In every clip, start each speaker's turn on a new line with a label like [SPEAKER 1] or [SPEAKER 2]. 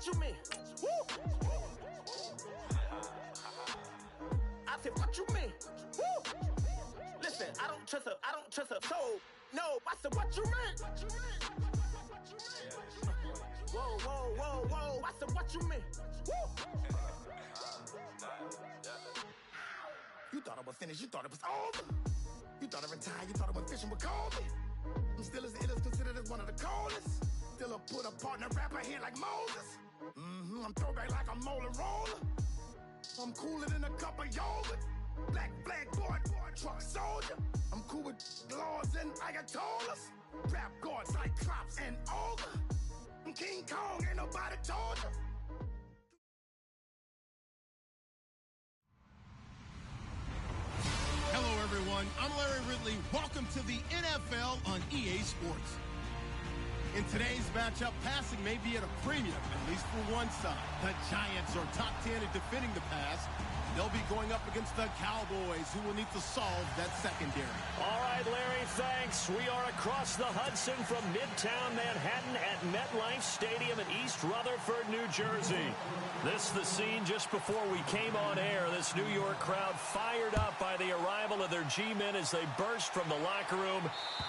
[SPEAKER 1] what you mean? Woo! I said, what you mean? Woo! Listen, I don't trust her soul. No, I said, what you mean? Whoa, whoa, whoa, whoa. I said, what you mean? Woo! You thought I was finished, you thought it was over. You thought I retired, you thought I went fishing with Colby. I'm still as ill as considered as one of the coldest. Still a put a partner rapper here like Moses. I'm throwback like a molar roller. I'm cooler than a cup of yogurt. Black flag boy, truck soldier. I'm cool with laws and Ayatollahs. Rap god, Cyclops and Ogre. I'm King Kong, ain't nobody told you.
[SPEAKER 2] Hello, everyone. I'm Larry Ridley. Welcome to the NFL on EA Sports. In today's matchup, passing may be at a premium, at least for one side. The Giants are top 10 at defending the pass. They'll be going up against the Cowboys, who will need to solve that secondary.
[SPEAKER 3] All right, Larry, thanks. We are across the Hudson from Midtown Manhattan at MetLife Stadium in East Rutherford, New Jersey. This is the scene just before we came on air. This New York crowd fired up by the arrival of their G-men as they burst from the locker room.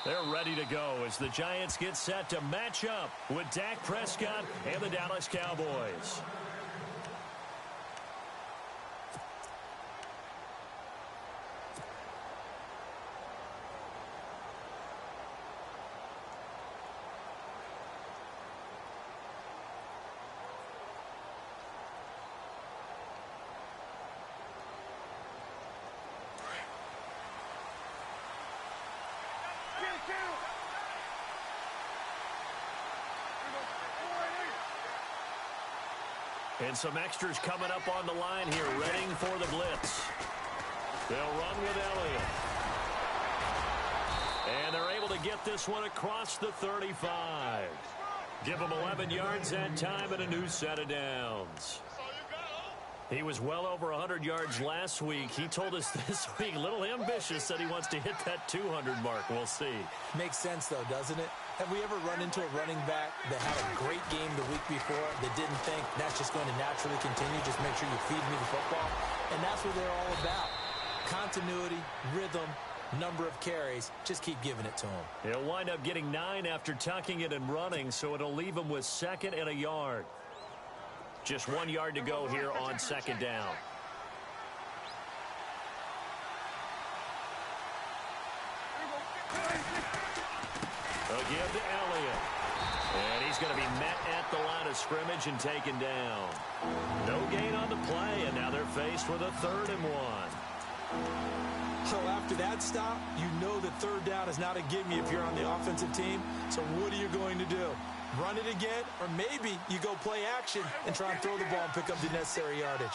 [SPEAKER 3] They're ready to go as the Giants get set to match up with Dak Prescott and the Dallas Cowboys. And some extras coming up on the line here, readying for the blitz. They'll run with Elliott. And they're able to get this one across the 35. Give them 11 yards that time and a new set of downs. He was well over 100 yards last week. He told us this week, a little ambitious, said he wants to hit that 200 mark. We'll see.
[SPEAKER 4] Makes sense, though, doesn't it? Have we ever run into a running back that had a great game the week before that didn't think that's just going to naturally continue? Just make sure you feed me the football. And that's what they're all about. Continuity, rhythm, number of carries. Just keep giving it to him.
[SPEAKER 3] He'll wind up getting 9 after tucking it and running, so it'll leave him with 2nd and a yard. Just 1 yard to go here on 2nd down. They'll give to Elliott. And he's going to be met at the line of scrimmage and taken down. No gain on the play, and now they're faced with a 3rd and 1.
[SPEAKER 4] So after that stop, you know that 3rd down is not a gimme if you're on the offensive team. So what are you going to do? Run it again, or maybe you go play action and try and throw the ball and pick up the necessary yardage.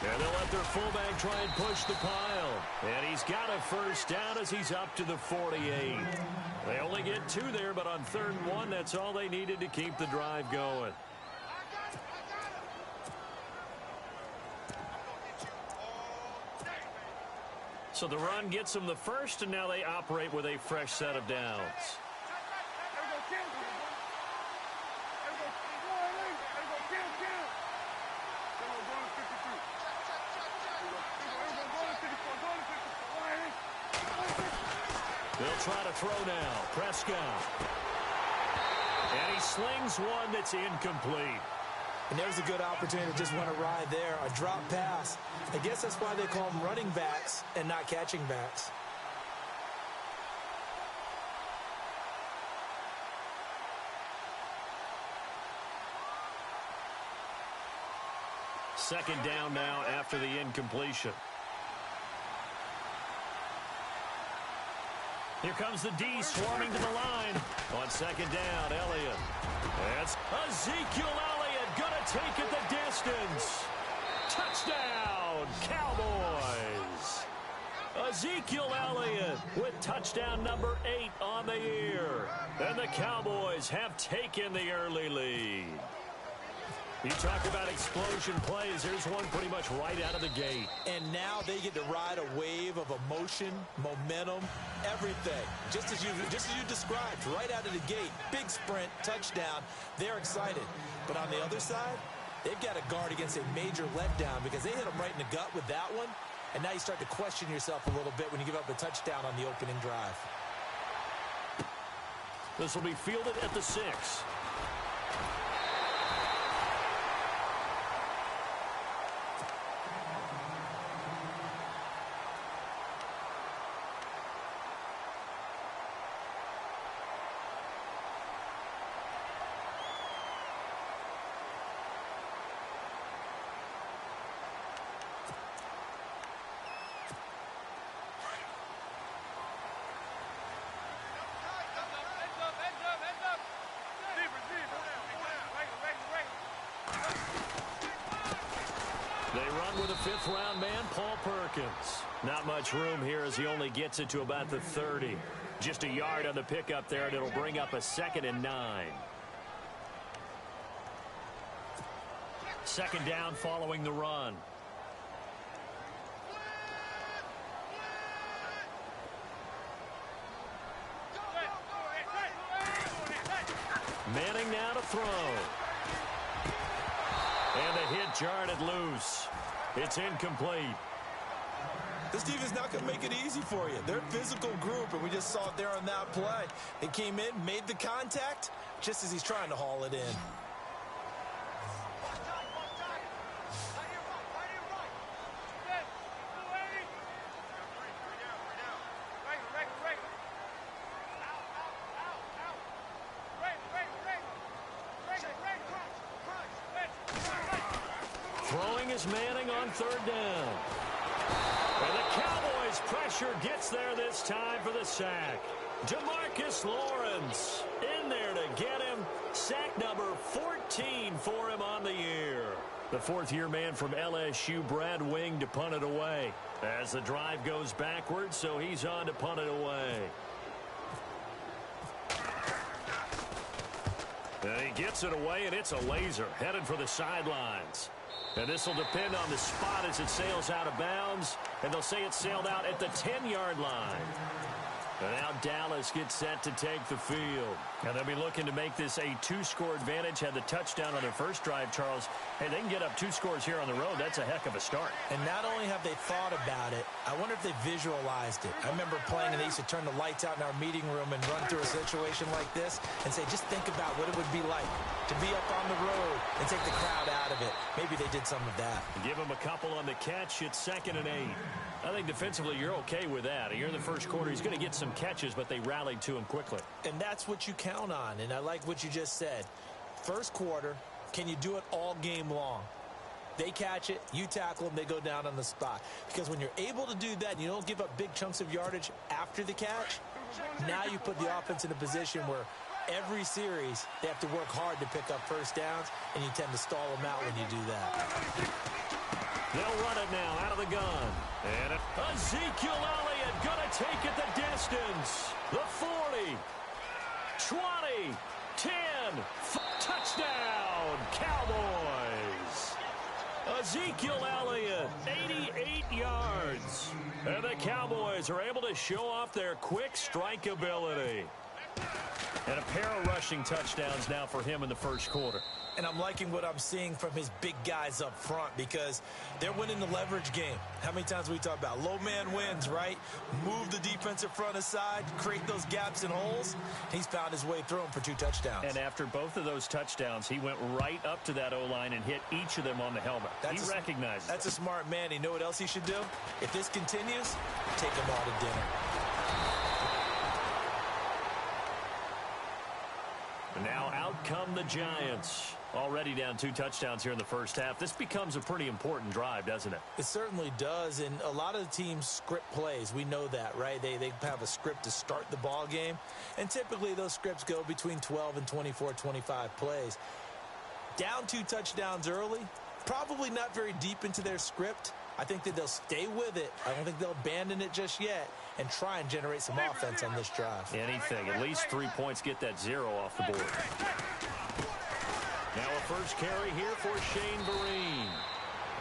[SPEAKER 3] And they'll let their fullback try and push the pile. And he's got a 1st down as he's up to the 48. They only get 2 there, but on 3rd and 1, that's all they needed to keep the drive going. So the run gets them the 1st, and now they operate with a fresh set of downs. They'll try to throw now. Prescott. And he slings one that's incomplete.
[SPEAKER 4] And there's a good opportunity to just want to ride there. A drop pass. I guess that's why they call them running backs and not catching backs.
[SPEAKER 3] Second down now after the incompletion. Here comes the D swarming to the line. On 2nd down, Elliott. That's Ezekiel Elliott going to take it the distance. Touchdown, Cowboys. Ezekiel Elliott with touchdown number 8 on the year. And the Cowboys have taken the early lead. You talk about explosion plays. Here's one pretty much right out of the gate.
[SPEAKER 4] And now they get to ride a wave of emotion, momentum, everything. Just as you described, right out of the gate. Big sprint, touchdown. They're excited. But on the other side, they've got to guard against a major letdown because they hit them right in the gut with that one. And now you start to question yourself a little bit when you give up a touchdown on the opening drive.
[SPEAKER 3] This will be fielded at the 6. They run with a fifth-round man, Paul Perkins. Not much room here as he only gets it to about the 30. Just a yard on the pickup there, and it'll bring up a 2nd and 9. Second down following the run. Manning now to throw. And the hit jarred it loose. It's incomplete.
[SPEAKER 4] This defense is not going to make it easy for you. They're a physical group, and we just saw it there on that play. They came in, made the contact, just as he's trying to haul it in.
[SPEAKER 3] Throwing is Manning on 3rd down. And the Cowboys' pressure gets there this time for the sack. Demarcus Lawrence in there to get him. Sack number 14 for him on the year. The 4th-year man from LSU, Brad Wing, to punt it away. As the drive goes backwards, so he's on to punt it away. And he gets it away, and it's a laser headed for the sidelines. And this will depend on the spot as it sails out of bounds. And they'll say it sailed out at the 10-yard line. And now Dallas gets set to take the field. And they'll be looking to make this a 2-score advantage. Had the touchdown on their first drive, Charles. Hey, they can get up 2 scores here on the road. That's a heck of a start.
[SPEAKER 4] And not only have they thought about it, I wonder if they visualized it. I remember playing, and they used to turn the lights out in our meeting room and run through a situation like this and say, just think about what it would be like to be up on the road and take the crowd out of it. Maybe they did some of that.
[SPEAKER 3] Give them a couple on the catch. It's 2nd and 8. I think defensively you're okay with that. Here in the first quarter, he's going to get some catches, but they rallied to him quickly.
[SPEAKER 4] And that's what you count on, and I like what you just said. First quarter, can you do it all game long? They catch it, you tackle them, they go down on the spot. Because when you're able to do that and you don't give up big chunks of yardage after the catch, now you put the offense in a position where every series they have to work hard to pick up first downs, and you tend to stall them out when you do that.
[SPEAKER 3] They'll run it now out of the gun. And Ezekiel Elliott going to take it the distance. The 40, 20, 10, touchdown, Cowboys. Ezekiel Elliott, 88 yards. And the Cowboys are able to show off their quick strike ability. And a pair of rushing touchdowns now for him in the first quarter.
[SPEAKER 4] And I'm liking what I'm seeing from his big guys up front because they're winning the leverage game. How many times we talk about low man wins, right? Move the defensive front aside, create those gaps and holes. He's found his way through them for 2 touchdowns.
[SPEAKER 3] And after both of those touchdowns, he went right up to that O-line and hit each of them on the helmet. He recognized it.
[SPEAKER 4] That's a smart man. You know what else he should do? If this continues, take them all to dinner.
[SPEAKER 3] Now out come the Giants. Already down 2 touchdowns here in the first half. This becomes a pretty important drive, doesn't it?
[SPEAKER 4] It certainly does, and a lot of the teams script plays. We know that, right? They have a script to start the ball game, and typically those scripts go between 12 and 24, 25 plays. Down 2 touchdowns early, probably not very deep into their script. I think that they'll stay with it. I don't think they'll abandon it just yet and try and generate some offense on this drive.
[SPEAKER 3] Anything. At least 3 points, get that 0 off the board. Now a first carry here for Shane Vereen.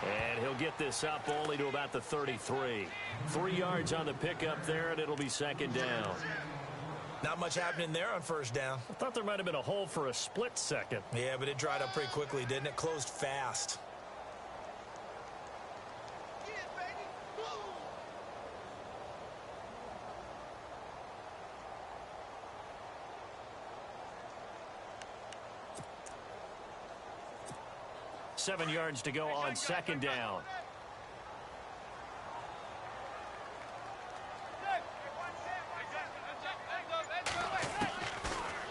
[SPEAKER 3] And he'll get this up only to about the 33. 3 yards on the pickup there, and it'll be second down.
[SPEAKER 4] Not much happening there on first down.
[SPEAKER 3] I thought there might have been a hole for a split second.
[SPEAKER 4] Yeah, but it dried up pretty quickly, didn't it? Closed fast.
[SPEAKER 3] Seven yards to go on second down.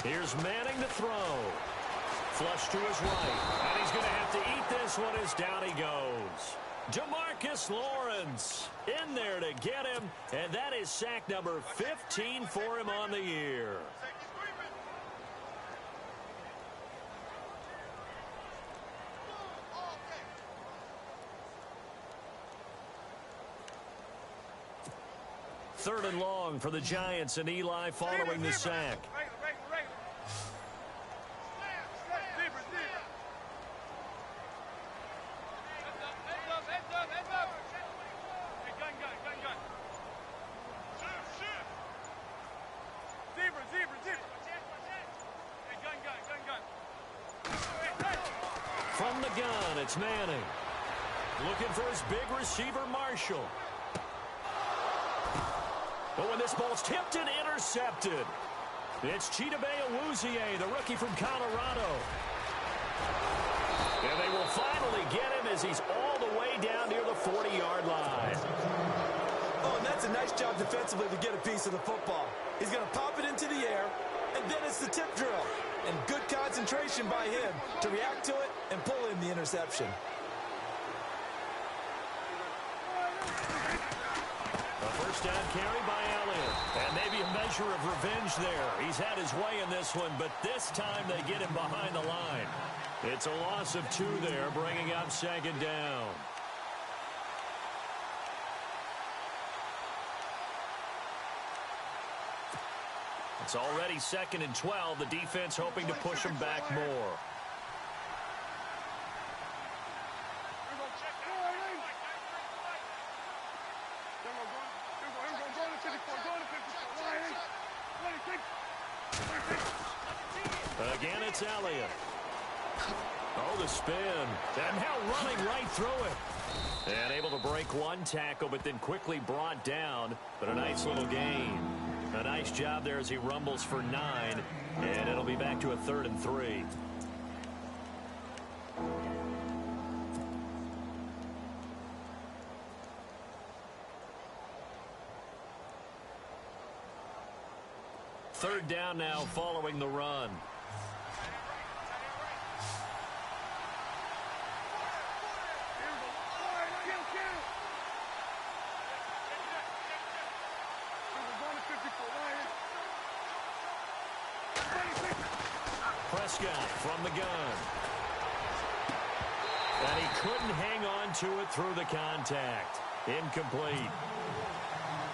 [SPEAKER 3] Here's Manning to throw. Flush to his right. And he's going to have to eat this one as down he goes. Demarcus Lawrence in there to get him. And that is sack number 15 for him on the year. Third and long for the Giants, and Eli following the sack. From the gun, it's Manning. Looking for his big receiver, Marshall. But when this ball's tipped and intercepted, it's Chidobe Awuzie, the rookie from Colorado. And they will finally get him as he's all the way down near the 40-yard line.
[SPEAKER 4] Oh, and that's a nice job defensively to get a piece of the football. He's going to pop it into the air, and then it's the tip drill. And good concentration by him to react to it and pull in the interception.
[SPEAKER 3] First down carry by Elliott. And maybe a measure of revenge there. He's had his way in this one, but this time they get him behind the line. It's a loss of 2 there, bringing up second down. It's already 2nd and 12. The defense hoping to push him back more. Again, it's Elliott. Oh, the spin. And now running right through it. And able to break one tackle, but then quickly brought down. But a nice little gain. A nice job there as he rumbles for 9. And it'll be back to a 3rd and 3. Third down now following the run. Prescott from the gun. And he couldn't hang on to it through the contact. Incomplete.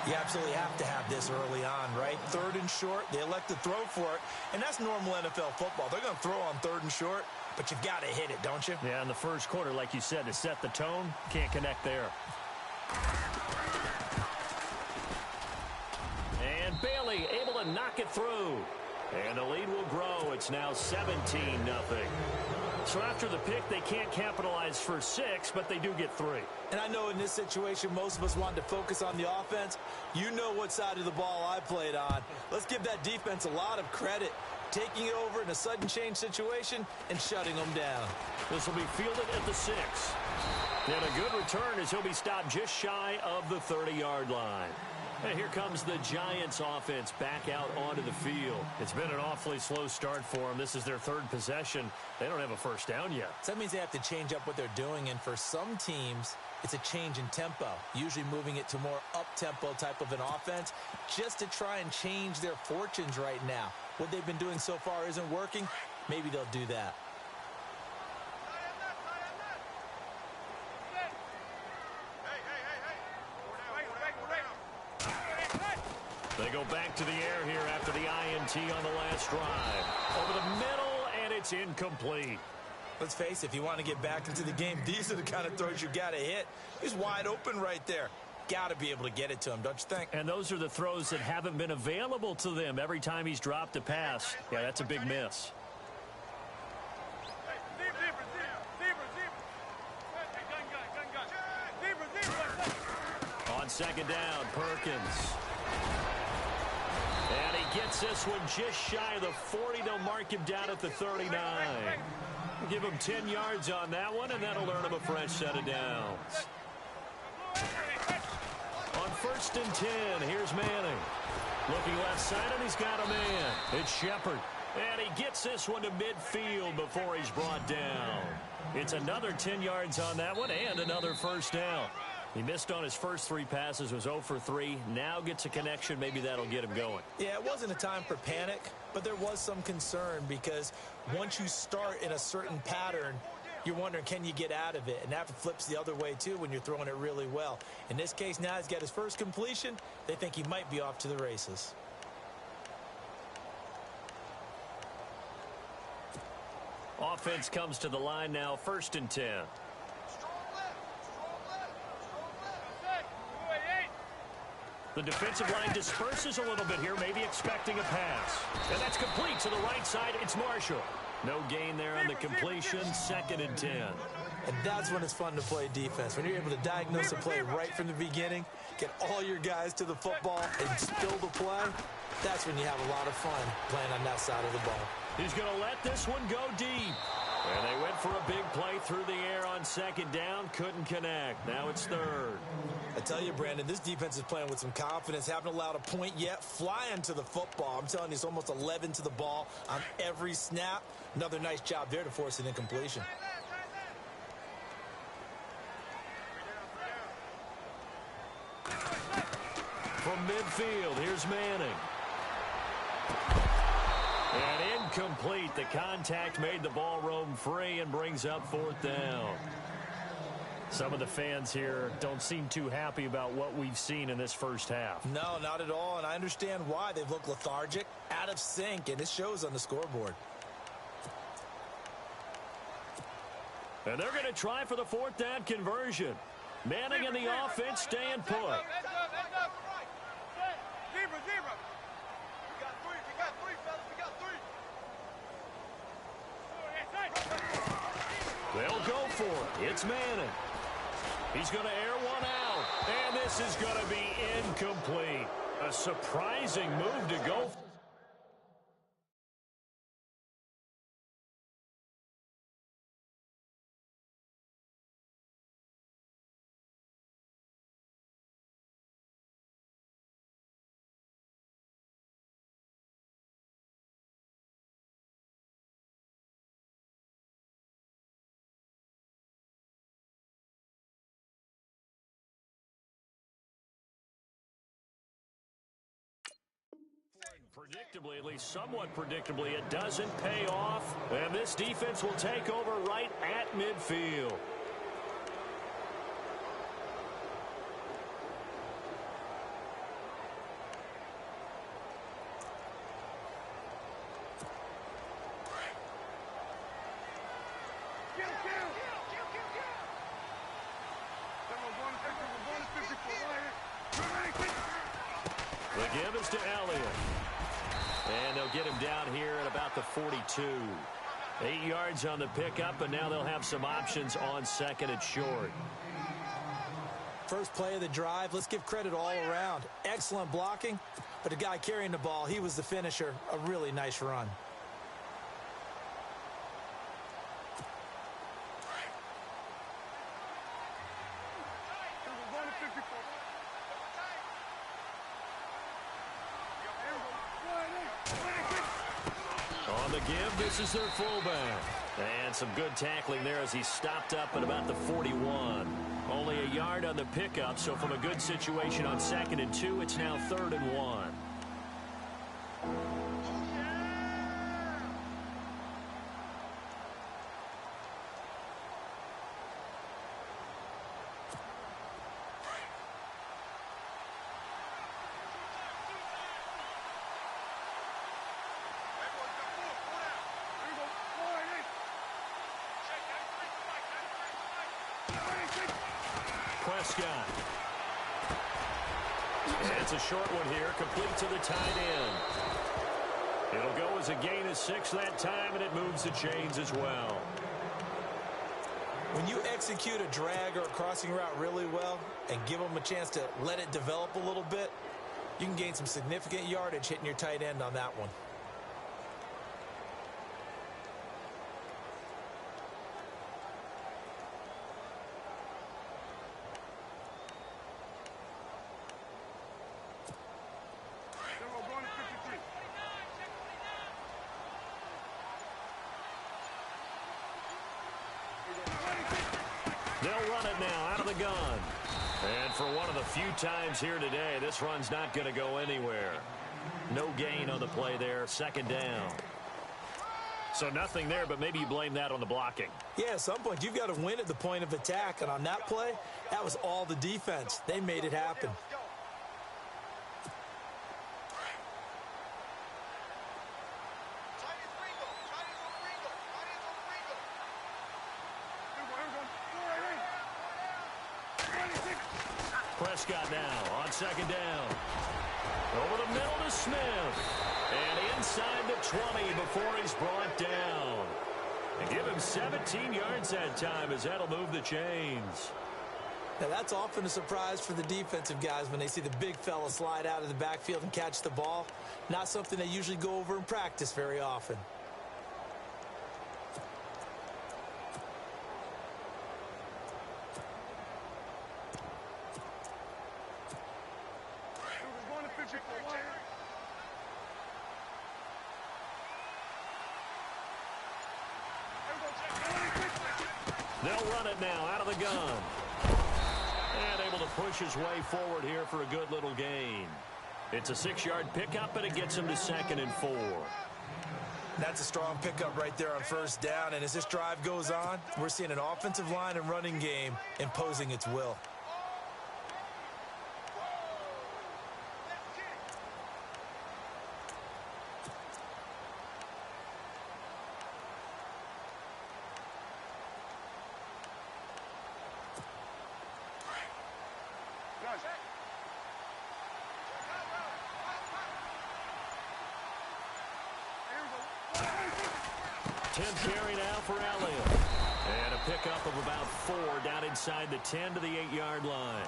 [SPEAKER 4] You absolutely have to have this early on, right? 3rd and short, they elect to throw for it, and that's normal NFL football. They're going to throw on 3rd and short, but you've got to hit it, don't you?
[SPEAKER 3] Yeah, in the first quarter, like you said, to set the tone, can't connect there. And Bailey able to knock it through. And the lead will grow. It's now 17-0. So after the pick, they can't capitalize for 6, but they do get 3.
[SPEAKER 4] And I know in this situation, most of us wanted to focus on the offense. You know what side of the ball I played on. Let's give that defense a lot of credit, taking it over in a sudden change situation and shutting them down.
[SPEAKER 3] This will be fielded at the 6. And a good return as he'll be stopped just shy of the 30-yard line. And here comes the Giants offense back out onto the field. It's been an awfully slow start for them. This is their 3rd possession. They don't have a first down yet.
[SPEAKER 4] So that means they have to change up what they're doing, and for some teams, it's a change in tempo, usually moving it to more up-tempo type of an offense just to try and change their fortunes right now. What they've been doing so far isn't working. Maybe they'll do that.
[SPEAKER 3] They go back to the air here after the INT on the last drive. Over the middle, and it's incomplete.
[SPEAKER 4] Let's face it, if you want to get back into the game, these are the kind of throws you got to hit. He's wide open right there. Got to be able to get it to him, don't you think?
[SPEAKER 3] And those are the throws that haven't been available to them every time he's dropped a pass. Yeah, that's a big miss. On second down, Perkins. And he gets this one just shy of the 40. They'll mark him down at the 39. Give him 10 yards on that one, and that'll earn him a fresh set of downs. On first and 10, here's Manning. Looking left side, and he's got a man. It's Shepard. And he gets this one to midfield before he's brought down. It's another 10 yards on that one, and another first down. He missed on his first 3 passes, was 0 for 3. Now gets a connection. Maybe that'll get him going.
[SPEAKER 4] Yeah, it wasn't a time for panic, but there was some concern because once you start in a certain pattern, you're wondering, can you get out of it? And that flips the other way, too, when you're throwing it really well. In this case, now he's got his first completion. They think he might be off to the races.
[SPEAKER 3] Offense comes to the line now, first and 10. The defensive line disperses a little bit here, maybe expecting a pass. And that's complete to the right side. It's Marshall. No gain there on the completion, second and 10.
[SPEAKER 4] And that's when it's fun to play defense. When you're able to diagnose a play right from the beginning, get all your guys to the football, and still the play, that's when you have a lot of fun playing on that side of the ball.
[SPEAKER 3] He's going to let this one go deep. And they went for a big play through the air on second down. Couldn't connect. Now it's third.
[SPEAKER 4] I tell you, Brandon, this defense is playing with some confidence. Haven't allowed a point yet. Flying to the football. I'm telling you, it's almost 11 to the ball on every snap. Another nice job there to force an incompletion.
[SPEAKER 3] From midfield, here's Manning. And incomplete. The contact made the ball roam free and brings up fourth down. Some of the fans here don't seem too happy about what we've seen in this first half.
[SPEAKER 4] No, not at all, and I understand why. They've looked lethargic, out of sync, and it shows on the scoreboard.
[SPEAKER 3] And they're going to try for the fourth down conversion. Manning and the offense staying put. They'll go for it. It's Manning. He's going to air one out. And this is going to be incomplete. A surprising move to go. Predictably, at least somewhat predictably, it doesn't pay off. And this defense will take over right at midfield. The give is to Elliott. And they'll get him down here at about the 42. 8 yards on the pickup, and now they'll have some options on second and short.
[SPEAKER 4] First play of the drive, let's give credit all around. Excellent blocking, but the guy carrying the ball, he was the finisher. A really nice run.
[SPEAKER 3] On the give, this is their fullback. And some good tackling there as he stopped up at about the 41. Only a yard on the pickup, so from a good situation on second and 2, it's now 3rd and 1. Prescott. And it's a short one here, complete to the tight end. It'll go as a gain of 6 that time, and it moves the chains as well.
[SPEAKER 4] When you execute a drag or a crossing route really well and give them a chance to let it develop a little bit, you can gain some significant yardage hitting your tight end on that one.
[SPEAKER 3] They'll run it now out of the gun. And for one of the few times here today, this run's not going to go anywhere. No gain on the play there, second down. So nothing there, but maybe you blame that on the blocking.
[SPEAKER 4] Yeah, at some point, you've got to win at the point of attack. And on that play, that was all the defense. They made it happen.
[SPEAKER 3] Prescott now on second down. Over the middle to Smith. And inside the 20 before he's brought down. And give him 17 yards that time as that'll move the chains.
[SPEAKER 4] Now, that's often a surprise for the defensive guys when they see the big fella slide out of the backfield and catch the ball. Not something they usually go over in practice very often.
[SPEAKER 3] They'll run it now out of the gun. And able to push his way forward here for a good little gain. It's a 6-yard pickup, and it gets him to 2nd and 4.
[SPEAKER 4] That's a strong pickup right there on first down. And as this drive goes on, we're seeing an offensive line and running game imposing its will.
[SPEAKER 3] Carry now for Elliott. And a pickup of about 4 down inside the 10 to the 8-yard line.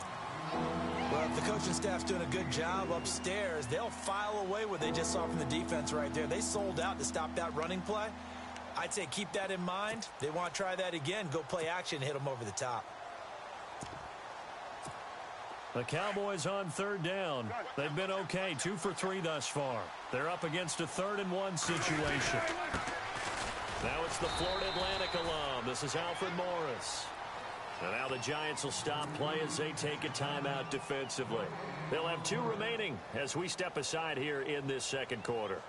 [SPEAKER 4] Well, if the coaching staff's doing a good job upstairs, they'll file away what they just saw from the defense right there. They sold out to stop that running play. I'd say keep that in mind. They want to try that again. Go play action and hit them over the top.
[SPEAKER 3] The Cowboys on third down. They've been okay, 2 for 3 thus far. They're up against a 3rd and 1 situation. Now it's the Florida Atlantic alum. This is Alfred Morris. And now the Giants will stop play as they take a timeout defensively. They'll have 2 remaining as we step aside here in this second quarter.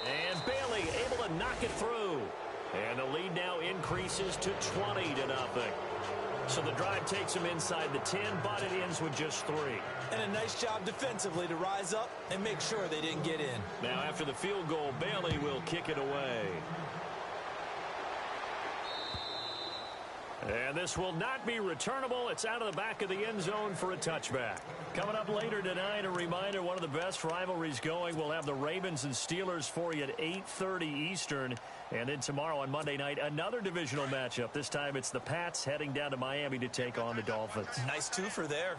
[SPEAKER 3] And Bailey able to knock it through. And the lead now increases to 20-0. So the drive takes them inside the 10, but it ends with just 3.
[SPEAKER 4] And a nice job defensively to rise up and make sure they didn't get in.
[SPEAKER 3] Now after the field goal, Bailey will kick it away. And this will not be returnable. It's out of the back of the end zone for a touchback. Coming up later tonight, a reminder, one of the best rivalries going. We'll have the Ravens and Steelers for you at 8:30 Eastern. And then tomorrow on Monday night, another divisional matchup. This time it's the Pats heading down to Miami to take on the Dolphins.
[SPEAKER 4] Nice twofer there.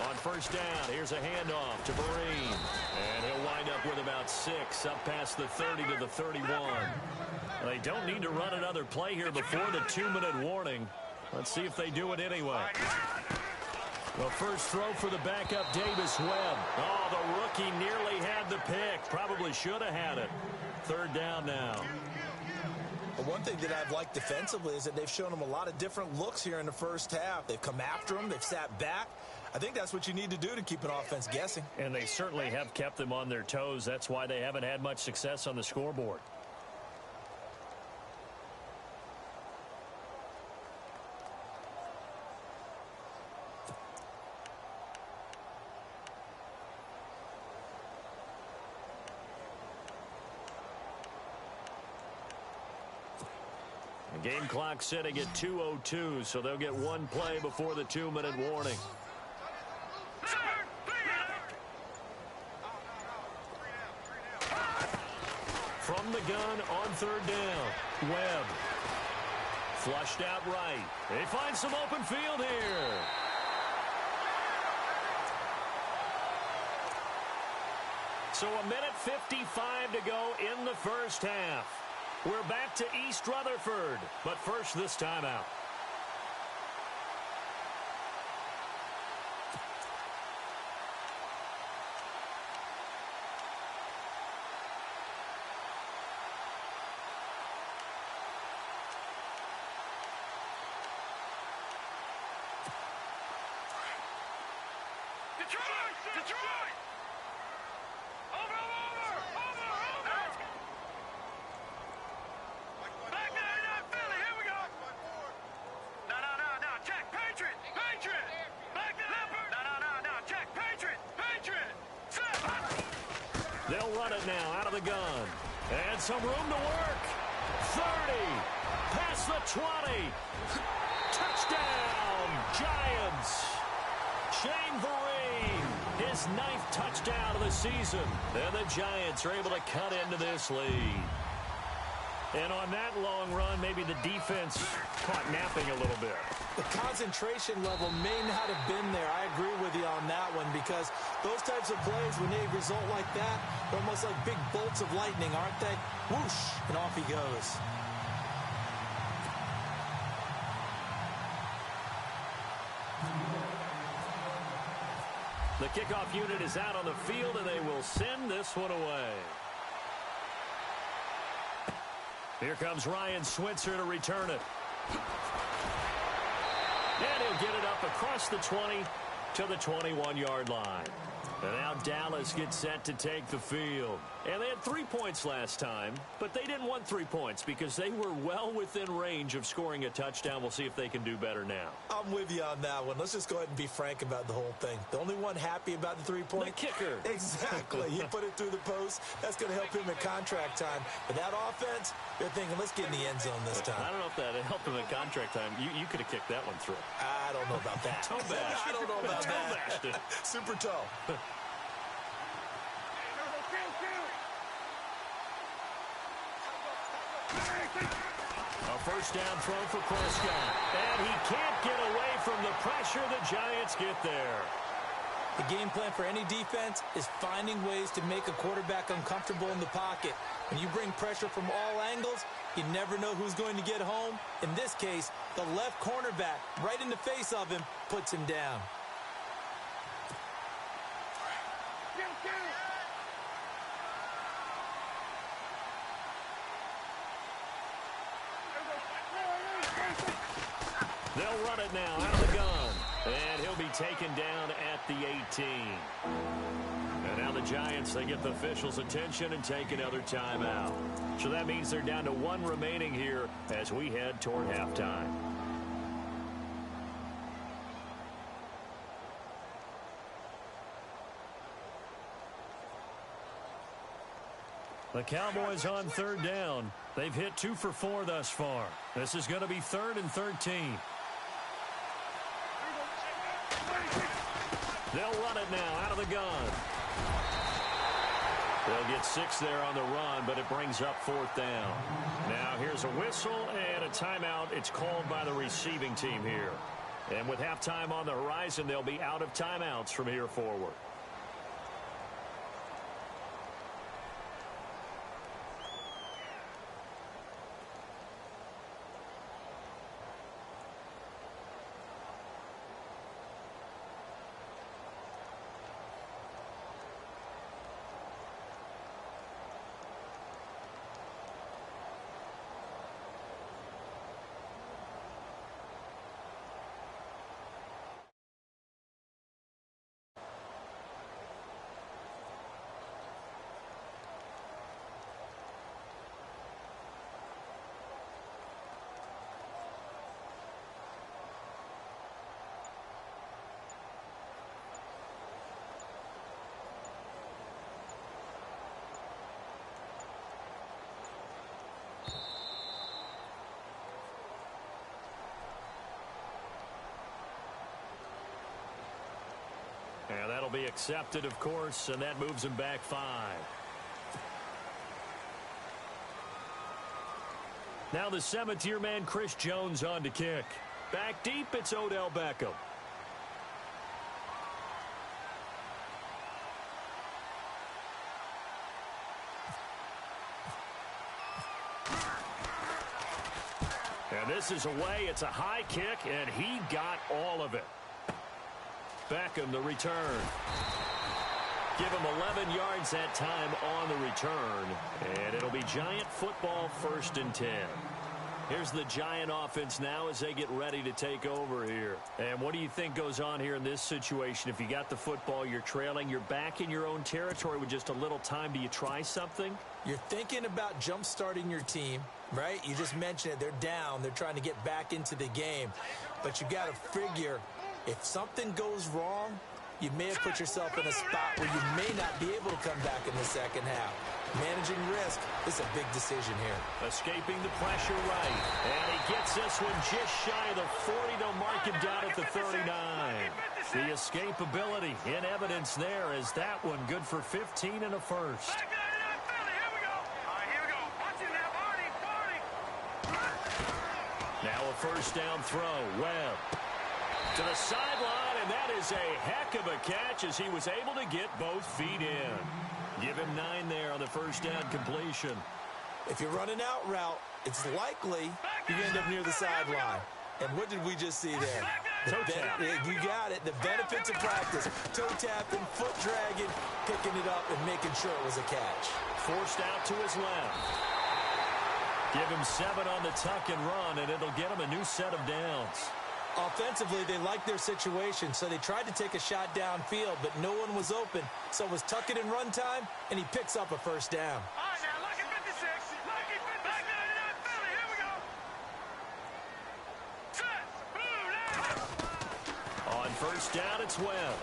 [SPEAKER 3] On first down, here's a handoff to Vereen. And he'll wind up with about 6 up past the 30 to the 31. They don't need to run another play here before the 2-minute warning. Let's see if they do it anyway. The first throw for the backup, Davis Webb. Oh, the rookie nearly had the pick. Probably should have had it. Third down now.
[SPEAKER 4] But one thing that I've liked defensively is that they've shown them a lot of different looks here in the first half. They've come after them. They've sat back. I think that's what you need to do to keep an offense guessing.
[SPEAKER 3] And they certainly have kept them on their toes. That's why they haven't had much success on the scoreboard. Game clock sitting at 2:02, so they'll get one play before the 2-minute warning. From the gun on third down, Webb. Flushed out right. They find some open field here. So 1:55 to go in the first half. We're back to East Rutherford, but first this timeout.
[SPEAKER 5] Detroit! Over! Back there, Philly, here we go! No, check, Patriot! Back to Leopard! No, check, Patriot! Set!
[SPEAKER 3] They'll run it now out of the gun. And some room to work. 30, past the 20. Touchdown, Giants! Shane Vereen, his 9th touchdown of the season. And the Giants are able to cut into this lead. And on that long run, maybe the defense caught napping a little bit.
[SPEAKER 4] The concentration level may not have been there. I agree with you on that one because those types of plays, when they result like that, they're almost like big bolts of lightning, aren't they? Whoosh, and off he goes.
[SPEAKER 3] The kickoff unit is out on the field, and they will send this one away. Here comes Ryan Switzer to return it. And he'll get it up across the 20 to the 21-yard line. And now Dallas gets set to take the field. And they had 3 points last time, but they didn't want 3 points because they were well within range of scoring a touchdown. We'll see if they can do better now.
[SPEAKER 4] I'm with you on that one. Let's just go ahead and be frank about the whole thing. The only one happy about the 3-point?
[SPEAKER 3] The kicker.
[SPEAKER 4] Exactly. You put it through the post. That's going to help him at contract time. But that offense, they're thinking, let's get in the end zone this time.
[SPEAKER 3] I don't know if that helped him at contract time. You could have kicked that one through.
[SPEAKER 4] I don't know about that.
[SPEAKER 3] Toe bash.
[SPEAKER 4] I don't know about
[SPEAKER 3] Toe
[SPEAKER 4] that.
[SPEAKER 3] bashed it.
[SPEAKER 4] Super toe.
[SPEAKER 3] A first down throw for Prescott. And he can't get away from the pressure. The Giants get there.
[SPEAKER 4] The game plan for any defense is finding ways to make a quarterback uncomfortable in the pocket. When you bring pressure from all angles, you never know who's going to get home. In this case, the left cornerback, right in the face of him, puts him down.
[SPEAKER 3] They'll run it now out of the gun. And he'll be taken down at the 18. And now the Giants, they get the officials' attention and take another timeout. So that means they're down to 1 remaining here as we head toward halftime. The Cowboys on third down. They've hit 2 for 4 thus far. This is going to be 3rd and 13. They'll run it now out of the gun. They'll get 6 there on the run, but it brings up 4th down. Now here's a whistle and a timeout. It's called by the receiving team here. And with halftime on the horizon, they'll be out of timeouts from here forward. be accepted, of course, and that moves him back 5. Now the Cemeteer man, Chris Jones, on to kick. Back deep, it's Odell Beckham. And this is away. It's a high kick, and he got all of it. Beckham, the return. Give him 11 yards that time on the return. And it'll be Giant football, 1st and 10. Here's the Giant offense now as they get ready to take over here. And what do you think goes on here in this situation? If you got the football, you're trailing, you're back in your own territory with just a little time. Do you try something?
[SPEAKER 4] You're thinking about jump-starting your team, right? You just mentioned it. They're down. They're trying to get back into the game. But you got to figure, if something goes wrong, you may have put yourself in a spot where you may not be able to come back in the second half. Managing risk is a big decision here.
[SPEAKER 3] Escaping the pressure right. And he gets this one just shy of the 40 to mark him down at the 39. The escapability in evidence there as that one good for 15 and a first. Now a first down throw. Webb to the sideline, and that is a heck of a catch as he was able to get both feet in. Give him 9 there on the first down completion.
[SPEAKER 4] If you're running out route, it's likely you end up near the sideline. And what did we just see there?
[SPEAKER 3] Toe tap.
[SPEAKER 4] You got it. The benefits of practice. Toe tapping, foot dragging, picking it up, and making sure it was a catch.
[SPEAKER 3] Forced out to his left. Give him 7 on the tuck and run, and it'll get him a new set of downs.
[SPEAKER 4] Offensively, they liked their situation, so they tried to take a shot downfield, but no one was open. So it was tuck it and run time, and he picks up a first down.
[SPEAKER 5] All right, now, lucky 56. Lucky 56. Back 99 Philly. Here we go. Set. Blue,
[SPEAKER 3] On first down, it's Webb.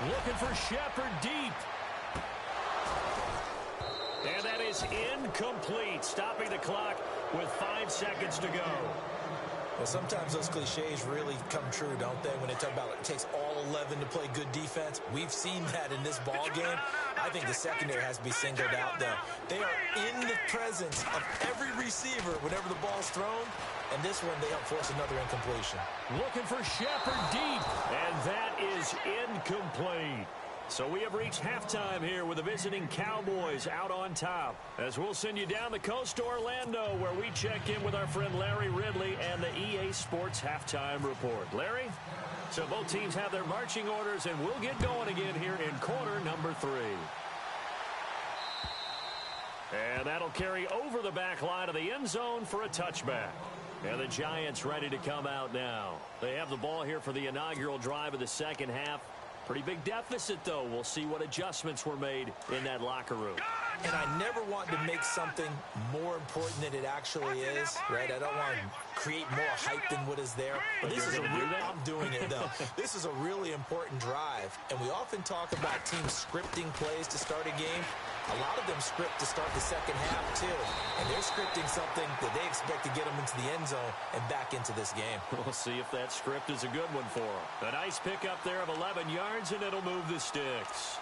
[SPEAKER 3] Looking for Shepard deep. And that is incomplete, stopping the clock with 5 seconds to go.
[SPEAKER 4] Well, sometimes those cliches really come true, don't they? When they talk about it takes all 11 to play good defense. We've seen that in this ball game. I think the secondary has to be singled out, though. They are in the presence of every receiver whenever the ball's thrown. And this one, they help force another incompletion.
[SPEAKER 3] Looking for Shepard deep. And that is incomplete. So we have reached halftime here with the visiting Cowboys out on top. As we'll send you down the coast to Orlando, where we check in with our friend Larry Ridley and the EA Sports Halftime Report. Larry? So both teams have their marching orders, and we'll get going again here in quarter number 3. And that'll carry over the back line of the end zone for a touchback. And the Giants ready to come out now. They have the ball here for the inaugural drive of the second half. Pretty big deficit, though. We'll see what adjustments were made in that locker room.
[SPEAKER 4] And I never want to make something more important than it actually is, right? I don't want to create more hype than what is there. But this is I'm doing it, though. This is a really important drive. And we often talk about teams scripting plays to start a game. A lot of them script to start the second half, too. And they're scripting something that they expect to get them into the end zone and back into this game.
[SPEAKER 3] We'll see if that script is a good one for them. A nice pickup there of 11 yards, and it'll move the sticks.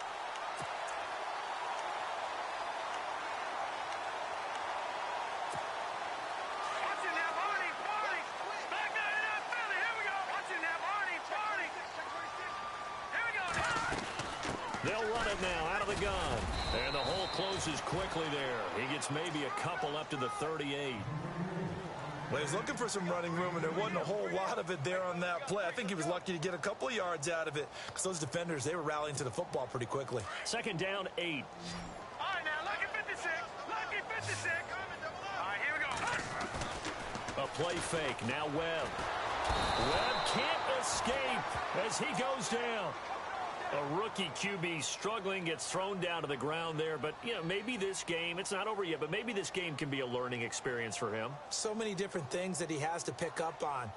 [SPEAKER 3] They'll run it now out of the gun. And the hole closes quickly there. He gets maybe a couple up to the 38.
[SPEAKER 6] Well, he was looking for some running room, and there wasn't a whole lot of it there on that play. I think he was lucky to get a couple of yards out of it.
[SPEAKER 4] Because those defenders, they were rallying to the football pretty quickly.
[SPEAKER 3] Second down, 8.
[SPEAKER 5] All right, now, lucky 56. Lucky 56. All right, here we go.
[SPEAKER 3] A play fake. Now Webb. Webb can't escape as he goes down. A rookie QB struggling, gets thrown down to the ground there. But, you know, maybe this game, it's not over yet, but maybe this game can be a learning experience for him.
[SPEAKER 4] So many different things that he has to pick up on.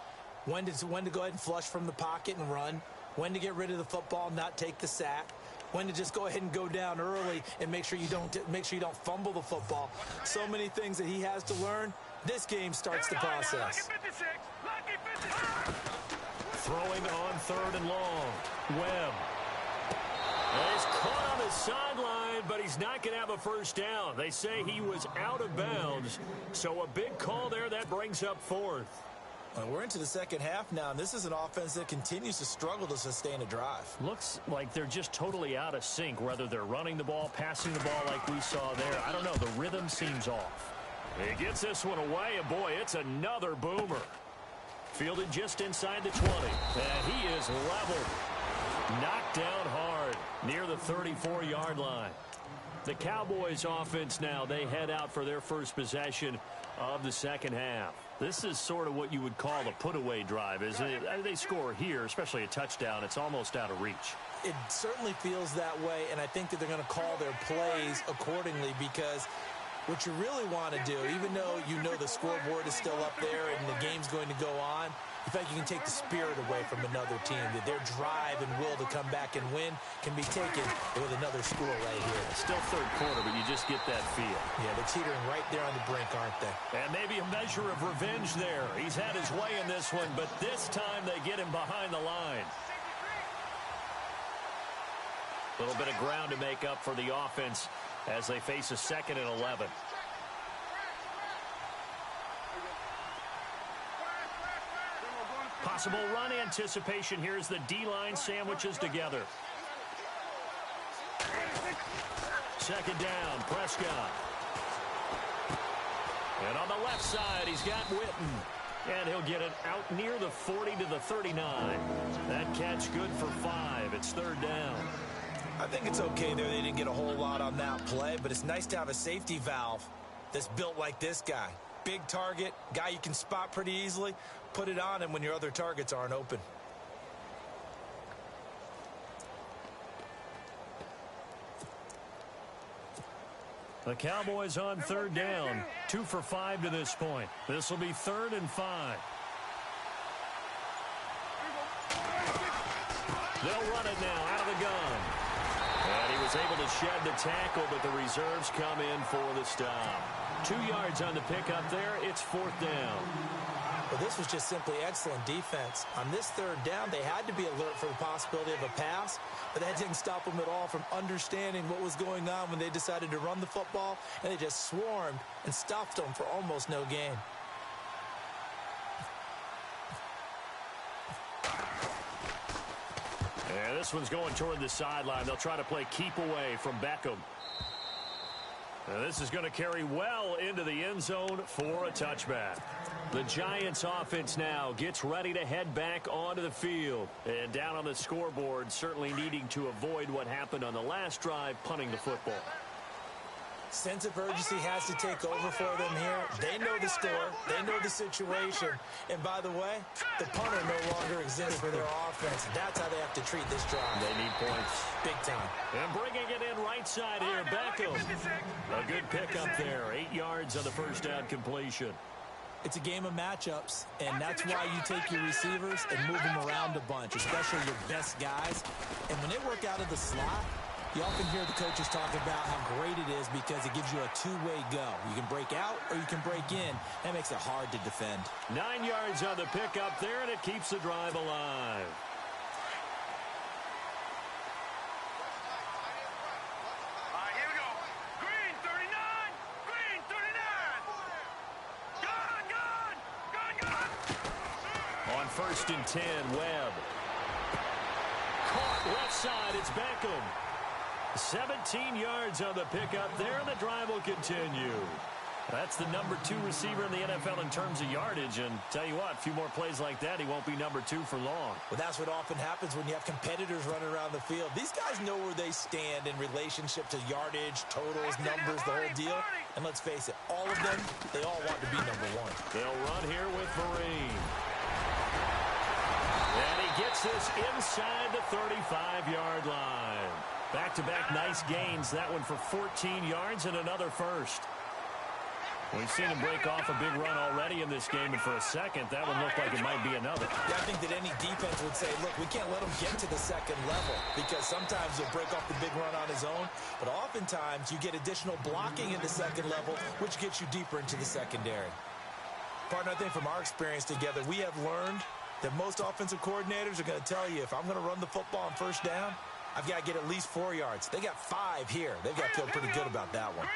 [SPEAKER 4] When to go ahead and flush from the pocket and run. When to get rid of the football, not take the sack. When to just go ahead and go down early and make sure you don't fumble the football. So many things that he has to learn. This game starts the process.
[SPEAKER 3] Throwing on 3rd and long. Webb. He's caught on the sideline, but he's not going to have a first down. They say he was out of bounds, so a big call there. That brings up fourth.
[SPEAKER 4] Well, we're into the second half now, and this is an offense that continues to struggle to sustain a drive.
[SPEAKER 3] Looks like they're just totally out of sync, whether they're running the ball, passing the ball like we saw there. I don't know. The rhythm seems off. He gets this one away, and boy, it's another boomer. Fielded just inside the 20, and he is leveled. Knocked down hard near the 34-yard line. The Cowboys offense now, they head out for their first possession of the second half. This is sort of what you would call a put-away drive, isn't it? They score here, especially a touchdown. It's almost out of reach.
[SPEAKER 4] It certainly feels that way, and I think that they're going to call their plays accordingly, because what you really want to do, even though you know the scoreboard is still up there and the game's going to go on, in fact, you can take the spirit away from another team, that their drive and will to come back and win can be taken with another score right here.
[SPEAKER 3] Still third quarter, but you just get that feel.
[SPEAKER 4] Yeah, they're teetering right there on the brink, aren't they?
[SPEAKER 3] And maybe a measure of revenge there. He's had his way in this one, but this time they get him behind the line. A little bit of ground to make up for the offense as they face a 2nd and 11. Possible run anticipation. Here's the D-line sandwiches together. Second down, Prescott. And on the left side, he's got Witten. And he'll get it out near the 40 to the 39. That catch good for 5. It's third down.
[SPEAKER 4] I think it's okay there. They didn't get a whole lot on that play, but it's nice to have a safety valve that's built like this guy. Big target, guy you can spot pretty easily. Put it on him when your other targets aren't open.
[SPEAKER 3] The Cowboys on third down. 2 for 5 to this point. This will be 3rd and 5. They'll run it now out of the gun. And he was able to shed the tackle, but the reserves come in for the stop. 2 yards on the pickup there. It's 4th down.
[SPEAKER 4] Well, this was just simply excellent defense. On this third down, they had to be alert for the possibility of a pass, but that didn't stop them at all from understanding what was going on when they decided to run the football, and they just swarmed and stuffed them for almost no gain.
[SPEAKER 3] And this one's going toward the sideline. They'll try to play keep away from Beckham. And this is going to carry well into the end zone for a touchback. The Giants offense now gets ready to head back onto the field. And down on the scoreboard, certainly needing to avoid what happened on the last drive, punting the football.
[SPEAKER 4] Sense of urgency has to take over for them here. They know the score. They know the situation. And by the way, the punter no longer exists for their offense. That's how they have to treat this drive.
[SPEAKER 3] They need points.
[SPEAKER 4] Big time.
[SPEAKER 3] And bringing it in right side here, Beckham. A good pickup there. 8 yards on the first down completion.
[SPEAKER 4] It's a game of matchups, and that's why you take your receivers and move them around a bunch, especially your best guys. And when they work out of the slot, you often hear the coaches talk about how great it is because it gives you a two-way go. You can break out or you can break in. That makes it hard to defend.
[SPEAKER 3] 9 yards on the pickup there, and it keeps the drive alive. First and 10, Webb. Caught left side, it's Beckham. 17 yards on the pickup there, and the drive will continue. That's the number 2 receiver in the NFL in terms of yardage, and tell you what, a few more plays like that, he won't be number 2 for long.
[SPEAKER 4] Well, that's what often happens when you have competitors running around the field. These guys know where they stand in relationship to yardage, totals, numbers, the whole deal. And let's face it, all of them, they all want to be number 1.
[SPEAKER 3] They'll run here with Vereen. And he gets this inside the 35-yard line. Back-to-back nice gains. That one for 14 yards and another first. We've seen him break off a big run already in this game, and for a second, that one looked like it might be another.
[SPEAKER 4] Yeah, I think that any defense would say, look, we can't let him get to the second level because sometimes he'll break off the big run on his own, but oftentimes you get additional blocking in the second level, which gets you deeper into the secondary. Partner, I think from our experience together, we have learned that most offensive coordinators are going to tell you, if I'm going to run the football on first down,
[SPEAKER 6] I've got to get at least 4 yards. They got 5 here. They've got to feel pretty good about that one.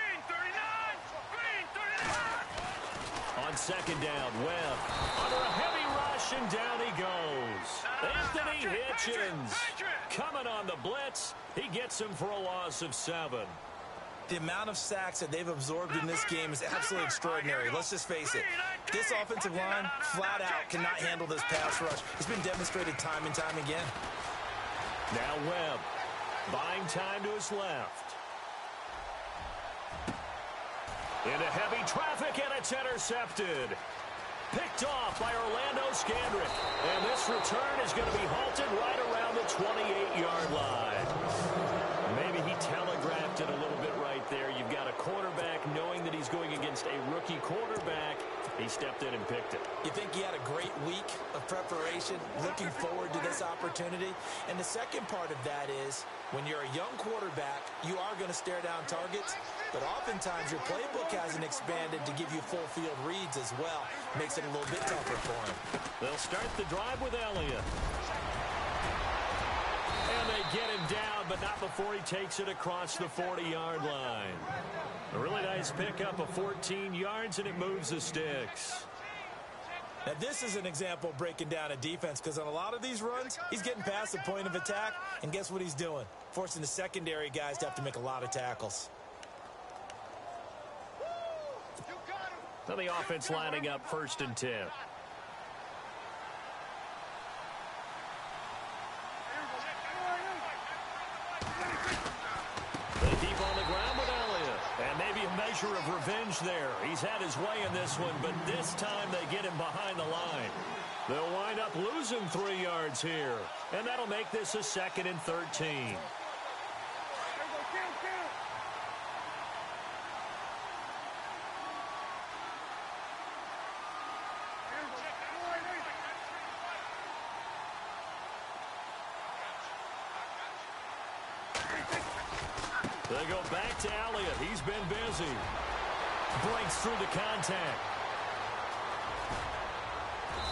[SPEAKER 3] On second down, Webb under a heavy rush, and down he goes. Anthony Hitchens coming on the blitz. He gets him for a loss of 7.
[SPEAKER 6] The amount of sacks that they've absorbed in this game is absolutely extraordinary. Let's just face it. This offensive line, flat out, cannot handle this pass rush. It's been demonstrated time and time again.
[SPEAKER 3] Now Webb, buying time to his left. Into heavy traffic, and it's intercepted. Picked off by Orlando Scandrick. And this return is going to be halted right around the 28-yard line. Maybe he telegraphed it a little bit right there. You've got a quarterback knowing that he's going against a rookie quarterback. He stepped in and picked it.
[SPEAKER 4] You think he had a great week of preparation, looking forward to this opportunity? And the second part of that is, when you're a young quarterback, you are going to stare down targets, but oftentimes your playbook hasn't expanded to give you full field reads as well. Makes it a little bit tougher for him.
[SPEAKER 3] They'll start the drive with Elliott. And they get him down, but not before he takes it across the 40-yard line. A really nice pickup of 14 yards, and it moves the sticks.
[SPEAKER 6] Now, this is an example of breaking down a defense, because on a lot of these runs, he's getting past the point of attack, and guess what he's doing? Forcing the secondary guys to have to make a lot of tackles.
[SPEAKER 3] So the offense lining up 1st and 10. They keep on the ground with Elliott. And maybe a measure of revenge there. He's had his way in this one, but this time they get him behind the line. They'll wind up losing 3 yards here. And that'll make this a 2nd and 13. They go back to Elliott. He's been busy. Breaks through the contact.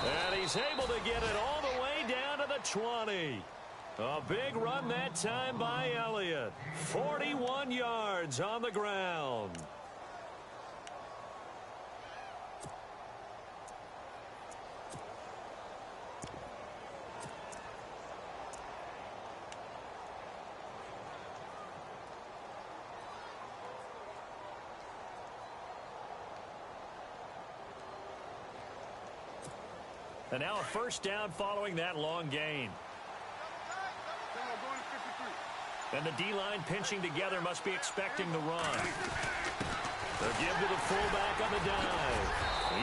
[SPEAKER 3] And he's able to get it all the way down to the 20. A big run that time by Elliott. 41 yards on the ground. And now a 1st down following that long gain. And the D-line pinching together must be expecting the run. They'll give to the fullback on the dive.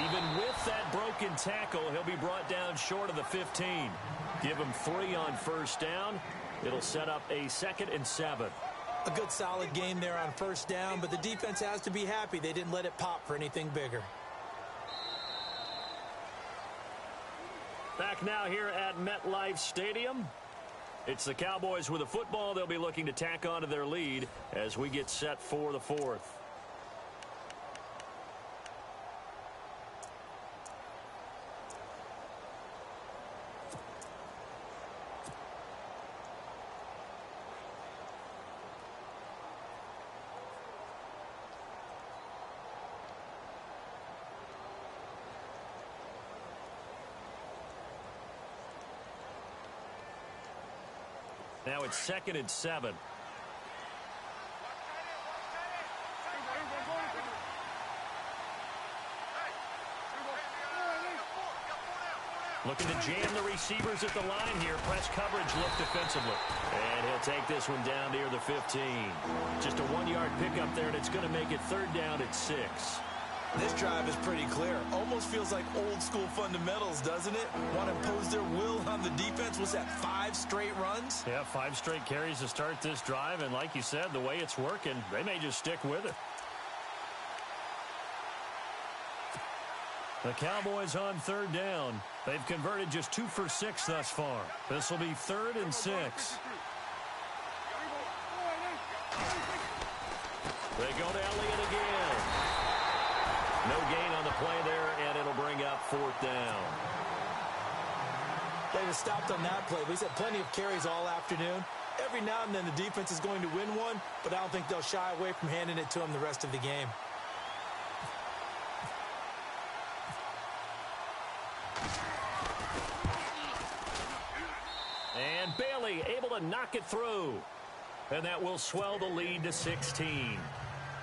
[SPEAKER 3] Even with that broken tackle, he'll be brought down short of the 15. Give him 3 on 1st down. It'll set up a 2nd and 7.
[SPEAKER 4] A good solid game there on 1st down, but the defense has to be happy they didn't let it pop for anything bigger.
[SPEAKER 3] Back now here at MetLife Stadium. It's the Cowboys with the football. They'll be looking to tack on to their lead as we get set for the 4th. Now it's 2nd and 7. Looking to jam the receivers at the line here. Press coverage look defensively. And he'll take this one down near the 15. Just a 1-yard pickup there, and it's going to make it 3rd down at 6.
[SPEAKER 6] This drive is pretty clear. Almost feels like old school fundamentals, doesn't it? Want to impose their will on the defense. What's that, 5 straight runs?
[SPEAKER 3] Yeah, 5 straight carries to start this drive. And like you said, the way it's working, they may just stick with it. The Cowboys on 3rd down. They've converted just 2 for 6 thus far. This will be 3rd and 6. They go to Elliott again. No gain on the play there, and it'll bring up 4th down.
[SPEAKER 4] They just stopped on that play. He's had plenty of carries all afternoon.
[SPEAKER 6] Every now and then the defense is going to win one, but I don't think they'll shy away from handing it to him the rest of the game.
[SPEAKER 3] And Bailey able to knock it through. And that will swell the lead to 16.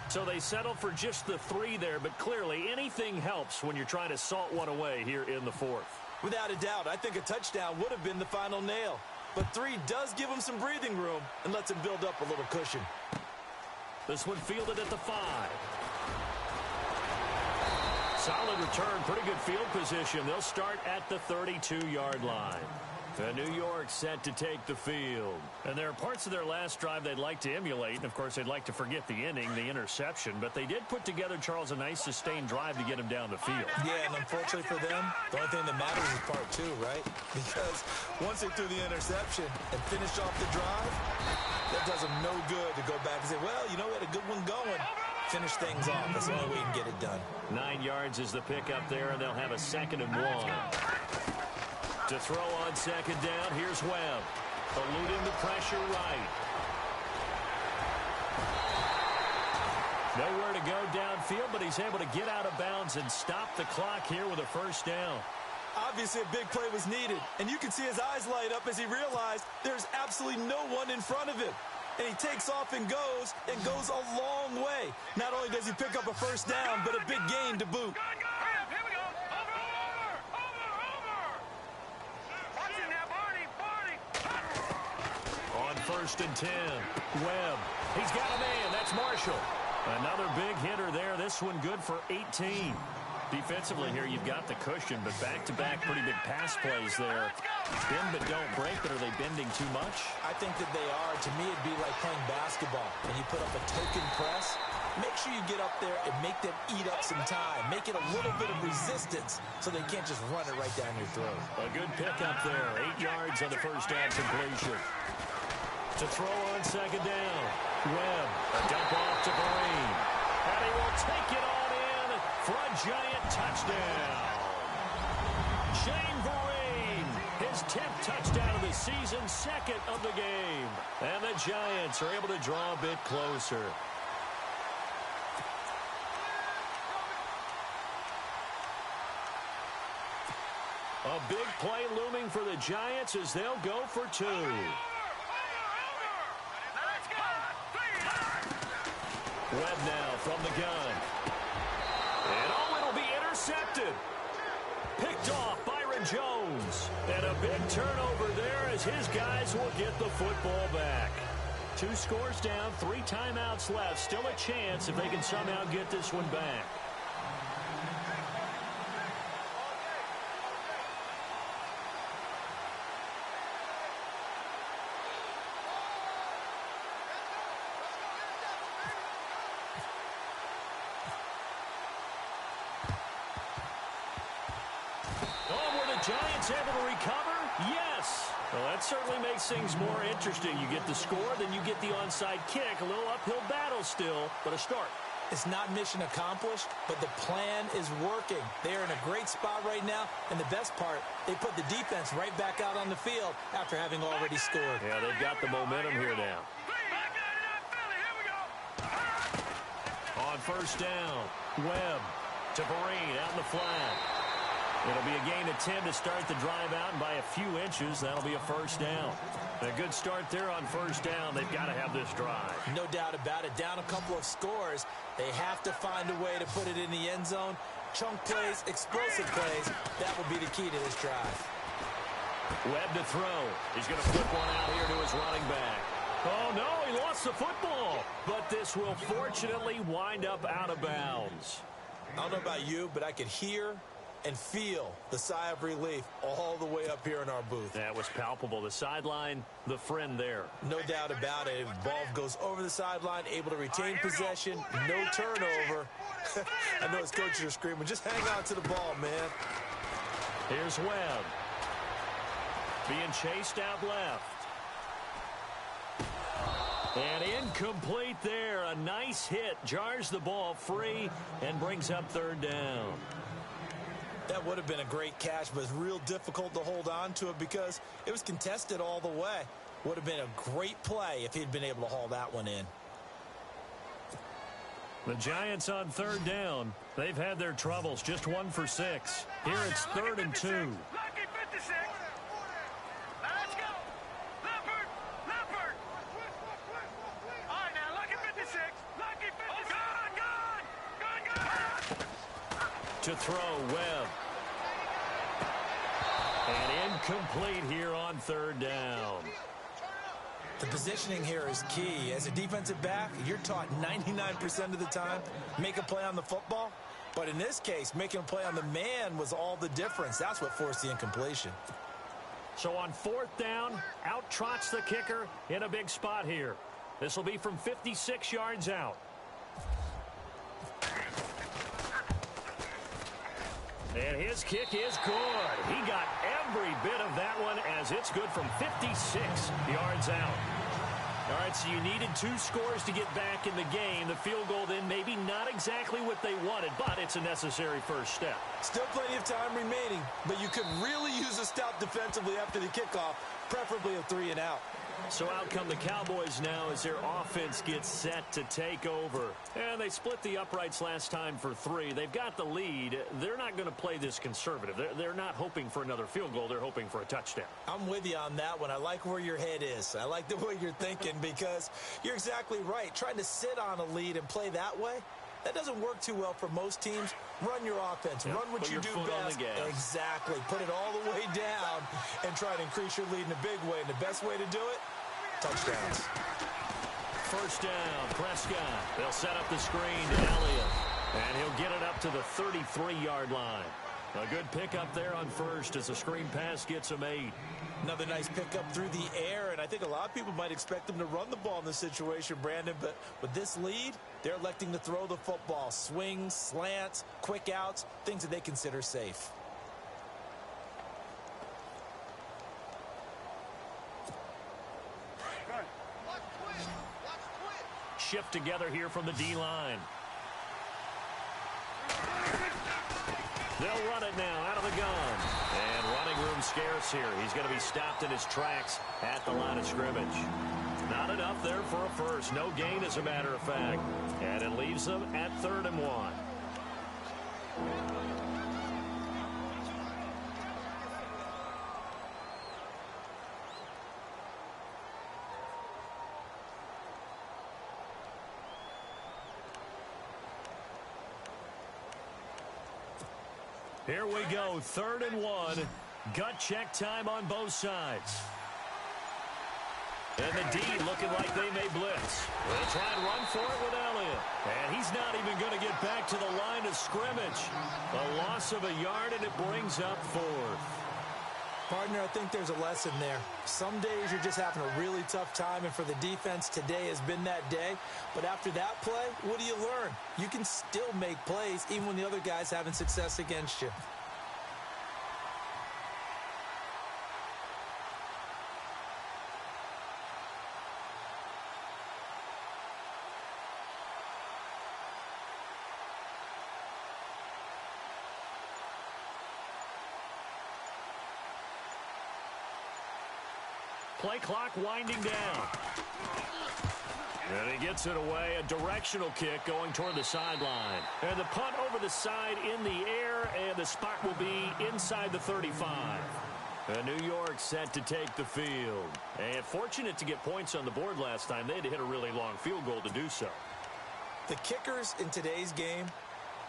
[SPEAKER 3] So they settle for just the 3 there, but clearly anything helps when you're trying to salt one away here in the 4th.
[SPEAKER 6] Without a doubt, I think a touchdown would have been the final nail. But 3 does give him some breathing room and lets him build up a little cushion.
[SPEAKER 3] This one fielded at the 5. Solid return, pretty good field position. They'll start at the 32-yard line. And New York set to take the field. And there are parts of their last drive they'd like to emulate. And, of course, they'd like to forget the inning, the interception. But they did put together, Charles, a nice sustained drive to get him down the field.
[SPEAKER 6] Yeah, and unfortunately for them, the only thing that matters is part 2, right? Because once they threw the interception and finished off the drive, that does them no good to go back and say, well, you know, we had a good one going. Finish things off. That's the only way you can get it done.
[SPEAKER 3] 9 yards is the pickup there, and they'll have a 2nd and 1. To throw on 2nd down, here's Webb. Eluding the pressure right. Nowhere to go downfield, but he's able to get out of bounds and stop the clock here with a 1st down.
[SPEAKER 6] Obviously, a big play was needed, and you can see his eyes light up as he realized there's absolutely no one in front of him. And he takes off and goes a long way. Not only does he pick up a 1st down, but a big gain to boot.
[SPEAKER 3] On 1st and 10, Webb. He's got a man. That's Marshall. Another big hitter there. This one good for 18. Defensively here, you've got the cushion, but back-to-back pretty big pass plays there. Bend but don't break, but are they bending too much?
[SPEAKER 6] I think that they are. To me, it'd be like playing basketball, and you put up a token press. Make sure you get up there and make them eat up some time. Make it a little bit of resistance so they can't just run it right down your throat.
[SPEAKER 3] A good pickup there. 8 yards on the 1st down completion. To throw on 2nd down. Webb, a dump off to Vereen. And he will take it on in for a giant touchdown. Shane Vereen, his 10th touchdown of the season, 2nd of the game. And the Giants are able to draw a bit closer. A big play looming for the Giants as they'll go for 2. Webb now from the gun. And it'll be intercepted. Picked off Byron Jones. And a big turnover there as his guys will get the football back. 2 scores down, 3 timeouts left. Still a chance if they can somehow get this one back. Giants able to recover? Yes. Well, that certainly makes things more interesting. You get the score, then you get the onside kick. A little uphill battle still, but a start.
[SPEAKER 6] It's not mission accomplished, but the plan is working. They're in a great spot right now, and the best part, they put the defense right back out on the field after having already scored.
[SPEAKER 3] Yeah, they've got the momentum here now. On 1st down, Webb to Vereen out in the flat. It'll be a gain of 10 to start the drive out, and by a few inches, that'll be a 1st down. A good start there on 1st down. They've got to have this drive.
[SPEAKER 6] No doubt about it. Down a couple of scores. They have to find a way to put it in the end zone. Chunk plays, explosive plays. That will be the key to this drive.
[SPEAKER 3] Webb to throw. He's going to flip one out here to his running back. Oh, no, he lost the football. But this will fortunately wind up out of bounds.
[SPEAKER 6] I don't know about you, but I could hear and feel the sigh of relief all the way up here in our booth.
[SPEAKER 3] That was palpable. The sideline, the friend there.
[SPEAKER 6] No doubt about it. Ball goes over the sideline, able to retain possession, no turnover. I know his coaches are screaming, just hang on to the ball, man.
[SPEAKER 3] Here's Webb. Being chased out left. And incomplete there. A nice hit. Jars the ball free and brings up 3rd down.
[SPEAKER 6] That would have been a great catch, but it's real difficult to hold on to it because it was contested all the way.
[SPEAKER 4] Would have been a great play if he'd been able to haul that one in.
[SPEAKER 3] The Giants on third down. They've had their troubles, just 1 for 6. Here it's 3rd and 2.
[SPEAKER 5] Lucky 56. Now let's go. Leopard. Leopard. All right, now, lucky 56. Lucky 56. Gone.
[SPEAKER 3] To throw, Webb. And incomplete here on 3rd down.
[SPEAKER 4] The positioning here is key. As a defensive back, you're taught 99% of the time, make a play on the football. But in this case, making a play on the man was all the difference. That's what forced the incompletion.
[SPEAKER 3] So on 4th down, out trots the kicker in a big spot here. This will be from 56 yards out. And his kick is good. He got every bit of that one as it's good from 56 yards out. All right, so you needed 2 scores to get back in the game. The field goal then maybe not exactly what they wanted, but it's a necessary first step.
[SPEAKER 4] Still plenty of time remaining, but you could really use a stop defensively after the kickoff, preferably a 3 and out.
[SPEAKER 3] So out come the Cowboys now as their offense gets set to take over. And they split the uprights last time for 3. They've got the lead. They're not going to play this conservative. They're not hoping for another field goal. They're hoping for a touchdown.
[SPEAKER 4] I'm with you on that one. I like where your head is. I like the way you're thinking because you're exactly right. Trying to sit on a lead and play that way, that doesn't work too well for most teams. Run your offense. Run what you do best. Exactly. Put it all the way down and try to increase your lead in a big way. And the best way to do it, touchdowns.
[SPEAKER 3] First down, Prescott. They'll set up the screen to Elliott. And he'll get it up to the 33-yard line. A good pickup there on first as the screen pass gets him 8.
[SPEAKER 4] Another nice pickup through the air, and I think a lot of people might expect them to run the ball in this situation, Brandon, but with this lead, they're electing to throw the football. Swings, slants, quick outs, things that they consider safe.
[SPEAKER 3] Shift together here from the D-line. They'll run it now out of the gun. And running room scarce here. He's going to be stopped in his tracks at the line of scrimmage. Not enough there for a first. No gain, as a matter of fact. And it leaves them at 3rd and 1. Here we go, 3rd and 1. Gut check time on both sides. And the D looking like they may blitz. They'll try and run for it with Elliott. And he's not even going to get back to the line of scrimmage. A loss of a yard, and it brings up 4th.
[SPEAKER 4] Partner, I think there's a lesson there. Some days you're just having a really tough time, and for the defense, today has been that day. But after that play, what do you learn? You can still make plays even when the other guy's having success against you.
[SPEAKER 3] Play clock winding down. And he gets it away. A directional kick going toward the sideline. And the punt over the side in the air, and the spot will be inside the 35. And New York set to take the field. And fortunate to get points on the board last time. They had to hit a really long field goal to do so.
[SPEAKER 4] The kickers in today's game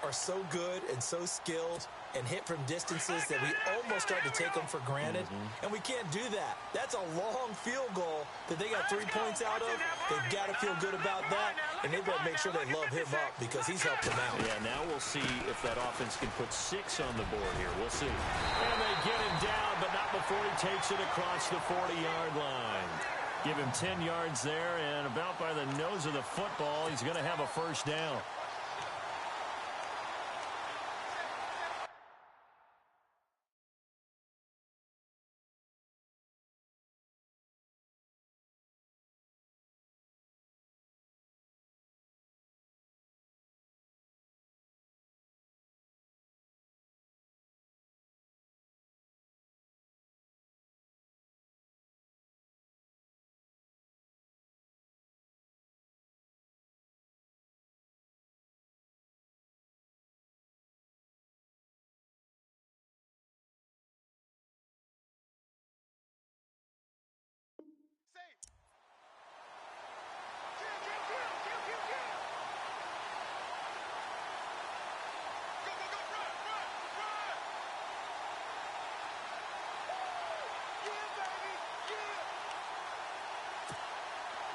[SPEAKER 4] are so good and so skilled and hit from distances that we almost start to take them for granted. And we can't do that. That's a long field goal that they got 3 points out of. They've got to feel good about that, and they've got to make sure they love him up because he's helped them out.
[SPEAKER 3] Yeah, now we'll see if that offense can put 6 on the board here. We'll see. And they get him down, but not before he takes it across the 40-yard line. Give him 10 yards there, and about by the nose of the football, he's going to have a first down.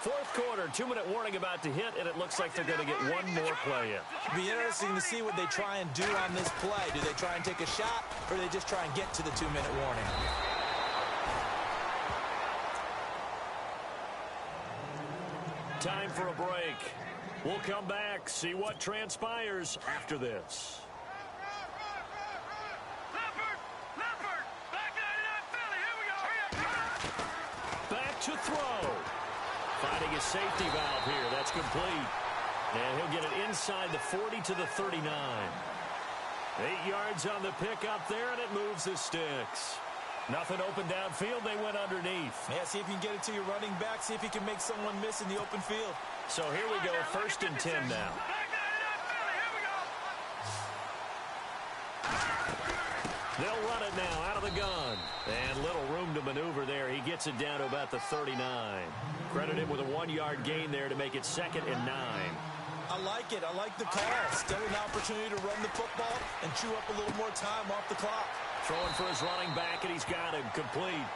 [SPEAKER 3] Fourth quarter, 2-minute warning about to hit, and it looks like they're going to get one more play in.
[SPEAKER 4] It'll be interesting to see what they try and do on this play. Do they try and take a shot, or do they just try and get to the 2-minute warning?
[SPEAKER 3] Time for a break. We'll come back, see what transpires after this. Back to throw. Finding a safety valve here. That's complete. And he'll get it inside the 40 to the 39. 8 yards on the pickup there, and it moves the sticks. Nothing open downfield. They went underneath.
[SPEAKER 4] Yeah, see if you can get it to your running back. See if you can make someone miss in the open field.
[SPEAKER 3] So here we go, 1st and 10 now. They'll run it now out of the gun. And little room to maneuver there. He gets it down to about the 39. Credit him with a 1-yard gain there to make it 2nd and 9.
[SPEAKER 4] I like it. I like the call. Still an opportunity to run the football and chew up a little more time off the clock.
[SPEAKER 3] Throwing for his running back, and he's got him complete.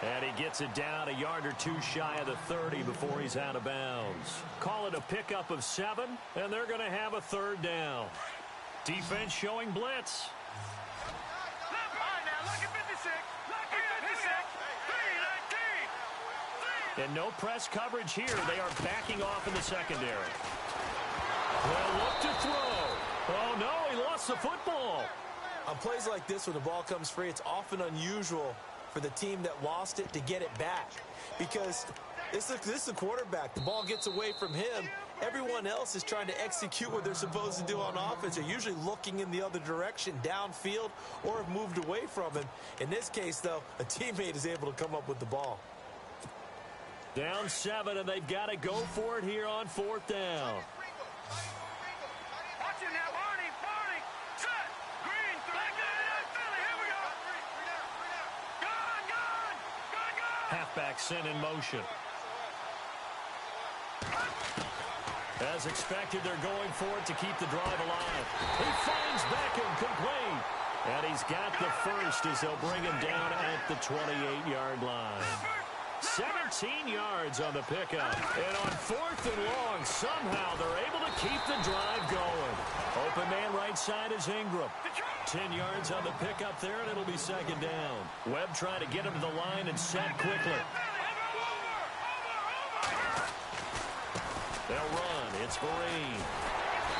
[SPEAKER 3] And he gets it down a yard or two shy of the 30 before he's out of bounds. Call it a pickup of 7, and they're going to have a 3rd down. Defense showing blitz. And no press coverage here. They are backing off in the secondary. They'll look to throw. Oh, no, he lost the football.
[SPEAKER 4] On plays like this, when the ball comes free, it's often unusual for the team that lost it to get it back. Because this is the quarterback. The ball gets away from him. Everyone else is trying to execute what they're supposed to do on offense. They're usually looking in the other direction, downfield, or have moved away from him. In this case, though, a teammate is able to come up with the ball.
[SPEAKER 3] Down 7, and they've got to go for it here on 4th down.
[SPEAKER 5] Watch it now, Barney, set, Green, Philly, here we go. Gone.
[SPEAKER 3] Halfback sent in motion. As expected, they're going for it to keep the drive alive. He finds Beckham complete. And he's got the first as they'll bring him down at the 28-yard line. 17 yards on the pickup. And on 4th and long, somehow they're able to keep the drive going. Open man right side is Ingram. 10 yards on the pickup there, and it'll be 2nd down. Webb trying to get him to the line and set quickly. They'll run. It's Vereen.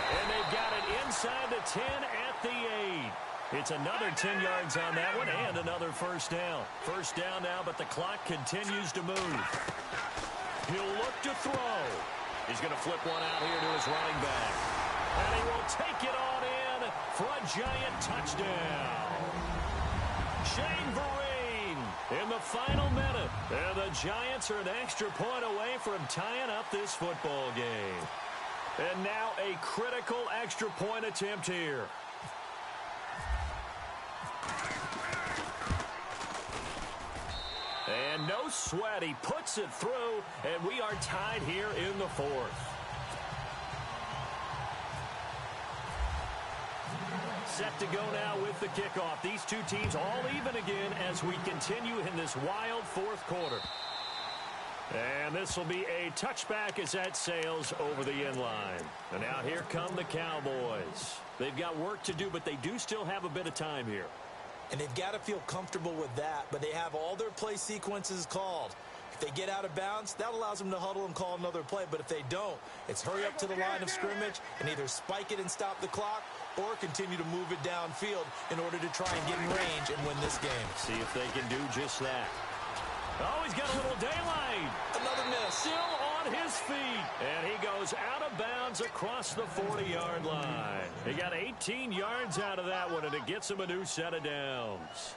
[SPEAKER 3] And they've got it inside the 10 at the 8. It's another 10 yards on that one and another 1st down. 1st down now, but the clock continues to move. He'll look to throw. He's going to flip one out here to his running back. And he will take it on in for a giant touchdown. Shane Vereen in the final minute. And the Giants are an extra point away from tying up this football game. And now a critical extra point attempt here. And no sweat, he puts it through, and we are tied here in the 4th. Set to go now with the kickoff. These two teams all even again as we continue in this wild 4th quarter. And this will be a touchback as that sails over the end line. And now here come the Cowboys. They've got work to do, but they do still have a bit of time here.
[SPEAKER 4] And they've got to feel comfortable with that, but they have all their play sequences called. If they get out of bounds, that allows them to huddle and call another play. But if they don't, it's hurry up to the line of scrimmage and either spike it and stop the clock or continue to move it downfield in order to try and get in range and win this game.
[SPEAKER 3] See if they can do just that. Oh, he's got a little daylight.
[SPEAKER 4] Another miss.
[SPEAKER 3] Still on his feet. And he goes out of bounds across the 40-yard line. He got 18 yards out of that one, and it gets him a new set of downs.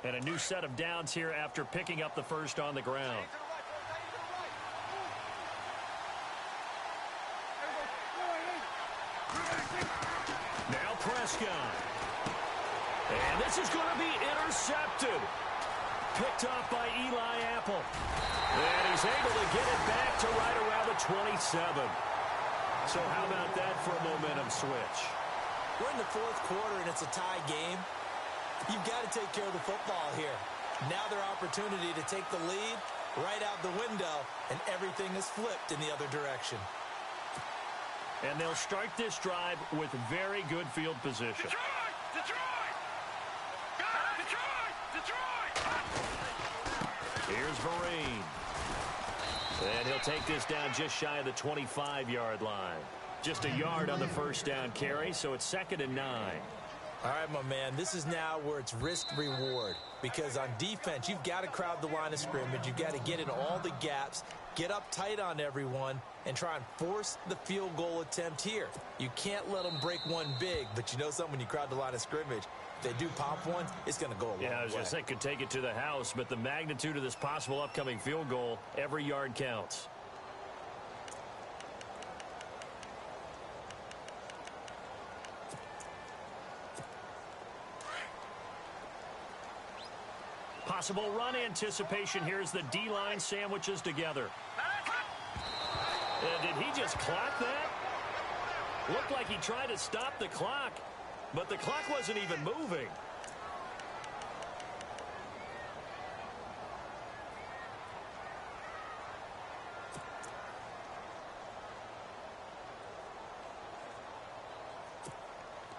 [SPEAKER 3] And a new set of downs here after picking up the first on the ground. Now Prescott. And this is going to be intercepted. Picked off by Eli Apple. And he's able to get it back to right around the 27. So how about that for a momentum switch?
[SPEAKER 4] We're in the 4th quarter, and it's a tie game. You've got to take care of the football here. Now their opportunity to take the lead right out the window, and everything is flipped in the other direction.
[SPEAKER 3] And they'll start this drive with very good field position.
[SPEAKER 5] Detroit! Detroit! Got it! Detroit! Detroit!
[SPEAKER 3] Here's Vereen. And he'll take this down just shy of the 25-yard line. Just a yard on the first down carry, so it's 2nd and 9.
[SPEAKER 4] All right, my man, this is now where it's risk-reward. Because on defense, you've got to crowd the line of scrimmage. You've got to get in all the gaps, get up tight on everyone, and try and force the field goal attempt here. You can't let them break one big, but you know something, when you crowd the line of scrimmage, if they do pop one, it's going to go a long way.
[SPEAKER 3] Yeah, I was just saying, could take it to the house, but the magnitude of this possible upcoming field goal, every yard counts. Possible run anticipation. Here's the D-line sandwiches together. Did he just clock that? Looked like he tried to stop the clock, but the clock wasn't even moving.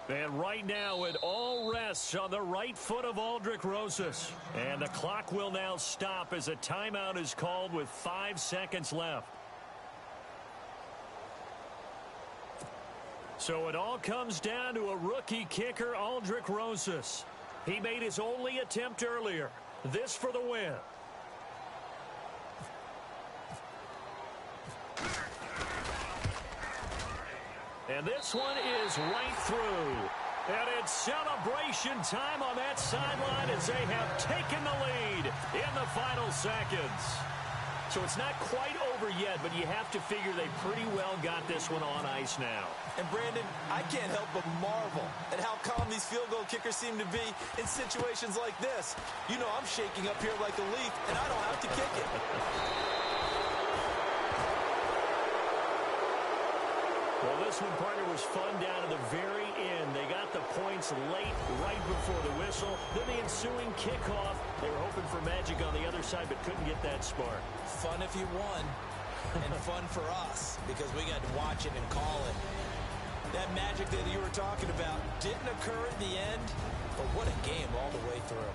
[SPEAKER 3] And right now, it all rests on the right foot of Aldrick Rosas. And the clock will now stop as a timeout is called with 5 seconds left. So it all comes down to a rookie kicker, Aldrick Rosas. He made his only attempt earlier. This for the win. And this one is right through. And it's celebration time on that sideline as they have taken the lead in the final seconds. So it's not quite over yet, but you have to figure they pretty well got this one on ice now.
[SPEAKER 4] And Brandon, I can't help but marvel at how calm these field goal kickers seem to be in situations like this. You know, I'm shaking up here like a leaf, and I don't have to kick it.
[SPEAKER 3] Well, this one, partner, was fun down to the very end. They got the points late, right before the whistle. Then the ensuing kickoff. They were hoping for magic on the other side, but couldn't get that spark.
[SPEAKER 4] Fun if you won, and fun for us, because we got to watch it and call it. That magic that you were talking about didn't occur at the end, but what a game all the way through.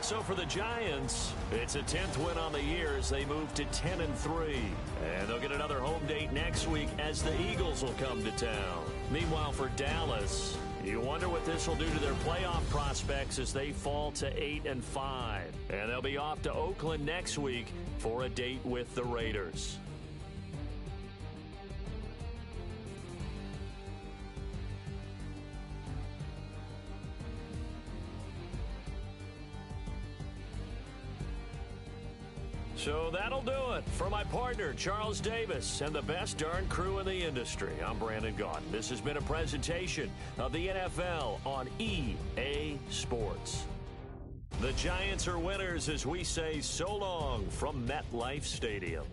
[SPEAKER 3] So for the Giants, it's a 10th win on the year as they move to 10-3. And they'll get another home date next week as the Eagles will come to town. Meanwhile, for Dallas, you wonder what this will do to their playoff prospects as they fall to 8-5. And they'll be off to Oakland next week for a date with the Raiders. So that'll do it. For my partner, Charles Davis, and the best darn crew in the industry, I'm Brandon Gaudin. This has been a presentation of the NFL on EA Sports. The Giants are winners as we say so long from MetLife Stadium.